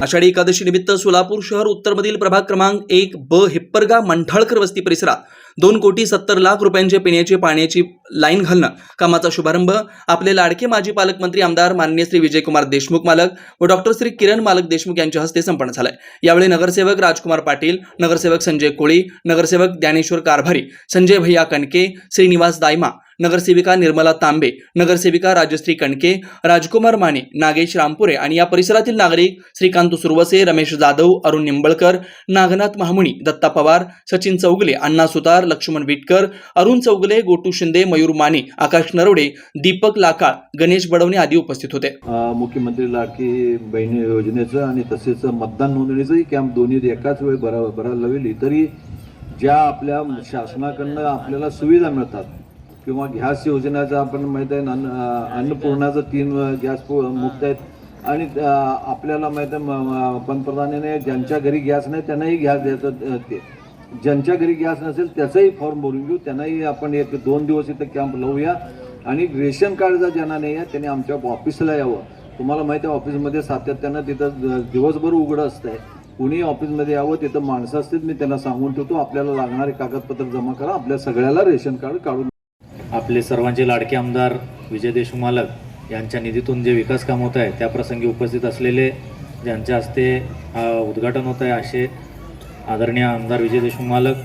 आषाढी एकादशी निमित्त सोलापूर शहर उत्तरमधील प्रभाग क्रमांक 1 ब हिप्परगा मंठाळकर वस्ती परिसरात 2,70,00,000 रुपयांचे पिण्याची पाण्याची लाईन घालणं कामाचा शुभारंभ आपले लाडके माजी पालकमंत्री आमदार माननीय श्री विजयकुमार देशमुख मालक व डॉक्टर श्री किरण मालक देशमुख यांच्या हस्ते संपन्न झालाय। यावेळी नगरसेवक राजकुमार पाटील, नगरसेवक संजय कोळी, नगरसेवक ज्ञानेश्वर कारभारी, संजय भैया कणके, श्रीनिवास दायमा, नगरसेविका निर्मला तांबे, नगरसेविका राजश्री कणके, राजकुमार माने, नागेश रामपुरे आणि या परिसरातील नागरिक श्रीकांत सुरवसे, रमेश जाधव, अरुण निंबळकर, नागनाथ महामुनी, दत्ता पवार, सचिन चौगले, अण्णा सुतार, लक्ष्मण विटकर, अरुण चौगले, गोटू शिंदे, मयूर माने, आकाश नरवडे, दीपक लाकाळ, गणेश बडवणे आदी उपस्थित होते। मुख्यमंत्री लाडकी बहिणी योजनेचं आणि तसेच मतदान नोंदणीचंही कॅम्प दोन्ही एकाच वेळी भरायला लावली तरी ज्या आपल्या शासनाकडनं आपल्याला सुविधा मिळतात किंवा गॅस योजनेचा आपण माहीत आहे अन्नपूर्णाचं 3 गॅस मुक्त आहेत आणि आपल्याला माहीत आहे पंतप्रधानाने ज्यांच्या घरी गॅस नाही त्यांनाही गॅस द्यायचं, ते ज्यांच्या घरी गॅस नसेल त्याचाही फॉर्म भरून घेऊ, त्यांनाही आपण 1-2 दिवस इथं कॅम्प लावूया। आणि रेशन कार्ड जर ज्यांना नाही आहे त्यांनी आमच्या ऑफिसला यावं। तुम्हाला माहिती आहे ऑफिसमध्ये सातत्यानं तिथं दिवसभर उघडं असतं आहे, कुणी ऑफिसमध्ये यावं, तिथं माणसं असतील, मी त्यांना सांगून ठेवतो आपल्याला लागणारे कागदपत्र जमा करा, आपल्या सगळ्याला रेशन कार्ड काढून। आपले सर्वांचे लाडके आमदार विजय देशमुख मालक यांच्या निधीतून जे विकास काम होत आहे त्या प्रसंगी उपस्थित असलेले ज्यांच्या हस्ते उद्घाटन होत आहे असे आदरणीय आमदार विजय देशमुख मालक,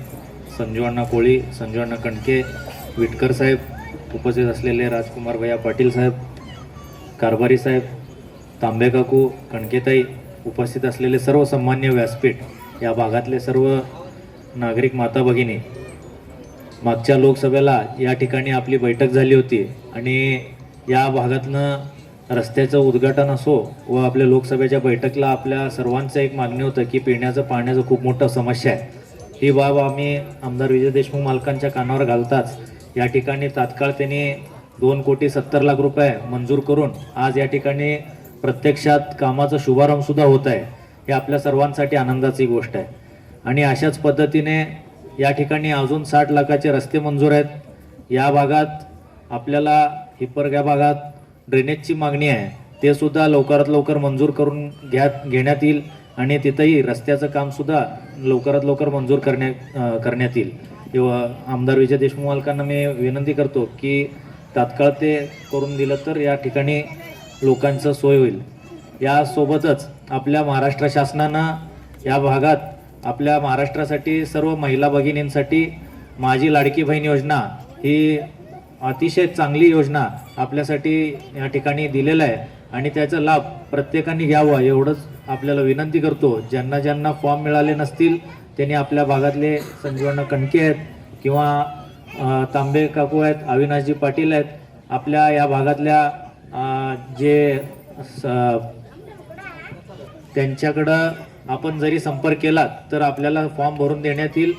संजूअण्णा कोळी, संजूअण्णा कणके, विटकर साहेब, उपस्थित असलेले राजकुमार भैया पाटील साहेब, कारभारी साहेब, तांबे काकू, कणकेताई, उपस्थित असलेले सर्व सन्मान्य व्यासपीठ, या भागातले सर्व नागरिक माता भगिनी, मागच्या लोकसभेला या ठिकाणी आपली बैठक झाली होती आणि या भागातनं रस्त्याचं उद्घाटन असो व आपल्या लोकसभेच्या बैठकला आपल्या सर्वांचं एक मागणी होतं की पिण्याचं पाण्याचं खूप मोठं समस्या आहे। ही बाब आम्ही आमदार विजय देशमुख मालकांच्या कानावर घालताच या ठिकाणी तात्काळ त्यांनी 2,70,00,000 रुपये मंजूर करून आज या ठिकाणी प्रत्यक्षात कामाचा शुभारंभ सुद्धा होत आहे। हे आपल्या सर्वांसाठी आनंदाची गोष्ट आहे आणि अशाच पद्धतीने या ठिकाणी अजून 60 लाखाचे रस्ते मंजूर आहेत। या भागात आपल्याला हिप्परगा भागात ड्रेनेजची मागणी आहे, ते सुद्धा लवकरात लवकर मंजूर करून घेण्यात येईल आणि तिथंही रस्त्याचं कामसुद्धा लवकरात लवकर मंजूर करण्यात येईल। किंवा आमदार विजय देशमुख मालकांना मी विनंती करतो की तात्काळ ते करून दिलं तर या ठिकाणी लोकांचं सोय होईल। यासोबतच आपल्या महाराष्ट्र शासनानं या भागात आपल्या महाराष्ट्रासाठी सर्व महिला भगिनींसाठी माझी लाडकी बहीण योजना ही अतिशय चांगली योजना आपल्यासाठी या ठिकाणी दिलेला आहे आणि त्याचा लाभ प्रत्येकाने घ्यावा एवढंच आपल्याला विनंती करतो। ज्यांना ज्यांना फॉर्म मिळाले नसतील त्यांनी आपल्या भागातले संजीवण्णा कणके आहेत किंवा तांबे काकू आहेत, अविनाशजी पाटील आहेत, आपल्या या भागातल्या जे त्यांच्याकडं आपण जरी संपर्क केला तर आपल्याला फॉर्म भरून देण्यात येईल।